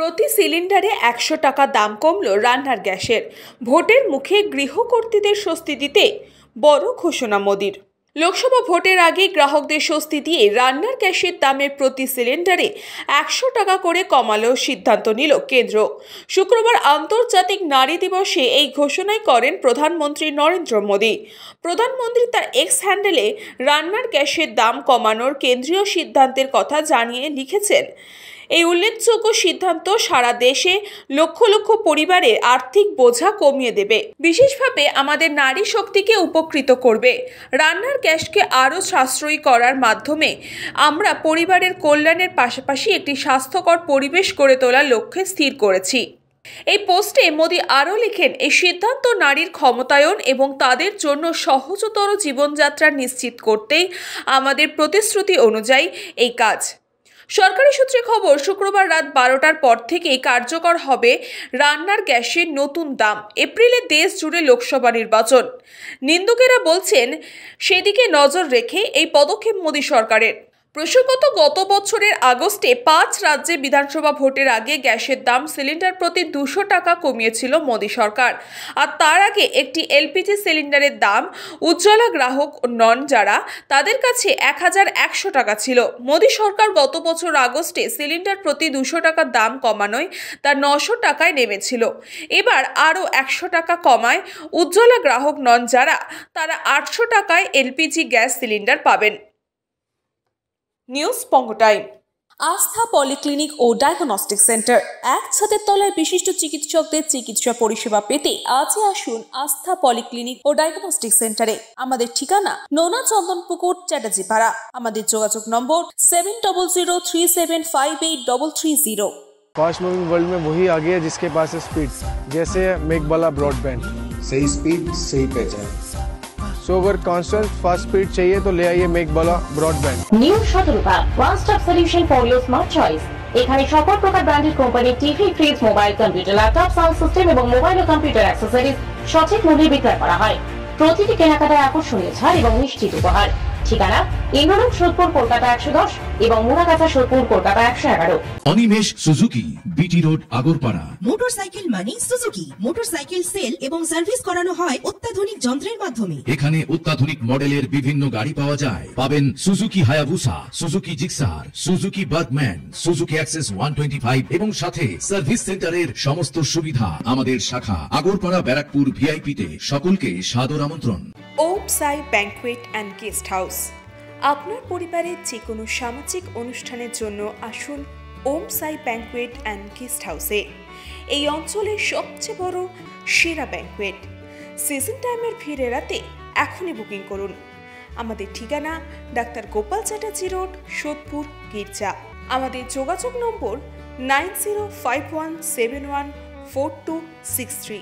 প্রতি সিলিন্ডারে ১০০ টাকা দাম কমল রান্নার গ্যাসের। ভোটের মুখে গৃহকর্তীদের স্বস্তি দিতে বড় ঘোষণা মোদির। লোকসভা ভোটের আগে গ্রাহকদের স্বস্তি দিয়ে রান্নার গ্যাসের দামের প্রতি সিলিন্ডারে ১০০ টাকা করে কমানোর সিদ্ধান্ত নিল কেন্দ্র। শুক্রবার আন্তর্জাতিক নারী দিবসে এই ঘোষণাই করেন প্রধানমন্ত্রী নরেন্দ্র মোদী। প্রধানমন্ত্রী তার এক্স হ্যান্ডেলে রান্নার গ্যাসের দাম কমানোর কেন্দ্রীয় সিদ্ধান্তের কথা জানিয়ে লিখেছেন, এই উল্লেখযোগ্য সিদ্ধান্ত সারা দেশে লক্ষ লক্ষ পরিবারের আর্থিক বোঝা কমিয়ে দেবে, বিশেষভাবে আমাদের নারী শক্তিকে উপকৃত করবে। রান্নার গ্যাসকে আরও সাশ্রয়ী করার মাধ্যমে আমরা পরিবারের কল্যাণের পাশাপাশি একটি স্বাস্থ্যকর পরিবেশ গড়ে তোলার লক্ষ্যে স্থির করেছি। এই পোস্টে মোদি আরও লিখেন, এই সিদ্ধান্ত নারীর ক্ষমতায়ন এবং তাদের জন্য সহজতর জীবনযাত্রা নিশ্চিত করতেই আমাদের প্রতিশ্রুতি অনুযায়ী এই কাজ। সরকারি সূত্রে খবর, শুক্রবার রাত 12টার পর থেকেই কার্যকর হবে রান্নার গ্যাসের নতুন দাম। এপ্রিলে দেশ জুড়ে লোকসভা নির্বাচন। নিন্দুকেরা বলছেন, সেদিকে নজর রেখে এই পদক্ষেপ মোদী সরকারের। প্রসঙ্গত, গত বছরের আগস্টে 5 রাজ্যে বিধানসভা ভোটের আগে গ্যাসের দাম সিলিন্ডার প্রতি 200 টাকা কমিয়েছিল মোদী সরকার। আর তার আগে একটি এলপিজি সিলিন্ডারের দাম উজ্জ্বলা গ্রাহক নন যারা, তাদের কাছে 1100 টাকা ছিল। মোদী সরকার গত বছর আগস্টে সিলিন্ডার প্রতি 200 টাকা দাম কমানোয় তা 900 টাকায় নেমেছিল। এবার আরও 100 টাকা কমায় উজ্জ্বলা গ্রাহক নন যারা, তারা 800 টাকায় এলপিজি গ্যাস সিলিন্ডার পাবেন। নিউজ বঙ্গ টাইম। আস্থা পলিক্লিনিক ও ডায়াগনস্টিক সেন্টার, এক ছাদের তলায় বিশিষ্ট চিকিৎসকদের চিকিৎসা পরিষেবা পেতে আজই আসুন আস্থা পলিক্লিনিক ও ডায়াগনস্টিক সেন্টারে। আমাদের ঠিকানা নোনা চন্দনপুকুর, চ্যাটার্জিপাড়া। আমাদের যোগাযোগ নম্বর 7003758330। फास्ट मूविंग वर्ल्ड में वही आगे है जिसके पास है स्पीड, जैसे मेघबाला ब्रॉडबैंड। सही स्पीड सही पहचान। सो अगर कांस्टेंट फास्ट स्पीड चाहिए तो ले आइए Meghbala broadband. New Shatarupa one stop solution for your smart choice. এখানে সকল প্রকার ব্র্যান্ডেড কোম্পানির TV, fridge, mobile, computer, laptop, sound system এবং মোবাইল ও কম্পিউটার অ্যাক্সেসরিজ সঠিক মূল্যে বিক্রয় করা হয়। প্রতিটি কেনাকাটায় আকর্ষণীয় ছাড় এবং নিশ্চিত উপহার। ঠিকানা ইন্দ্রনগর, সোদপুর, কলকাতা 110 এবং Muragachha, Sodepur, Kolkata 111। Animesh Suzuki, BT road, Agarpara. Motorcycle মানে সুজুকি। মোটরসাইকেল সেল এবং সার্ভিস করানো হয় অত্যাধুনিক যন্ত্রের মাধ্যমে। এখানে অত্যাধুনিক মডেলের বিভিন্ন গাড়ি পাওয়া যায়। পাবেন Suzuki Hayabusa, Suzuki Gixxer, Suzuki Bergman, Suzuki access 125 এবং সাথে সার্ভিস সেন্টারের সমস্ত সুবিধা। আমাদের শাখা আগরপাড়া, ব্যারাকপুর ভিআইপি তে। সকলকে সাদর আমন্ত্রণ। ওম সাই ব্যাংকুয়েট অ্যান্ড গেস্ট হাউস। আপনার পরিবারের যে কোনো সামাজিক অনুষ্ঠানের জন্য আসুন ওম সাই ব্যাংকুয়েট অ্যান্ড গেস্ট হাউসে। এই অঞ্চলের সবচেয়ে বড় সেরা ব্যাংকুয়েট। সিজন টাইমের ভিড় এড়াতে এখনই বুকিং করুন। আমাদের ঠিকানা ডাক্তার গোপাল চ্যাটার্জি রোড, সোদপুর, গির্জা। আমাদের যোগাযোগ নম্বর 9051714263।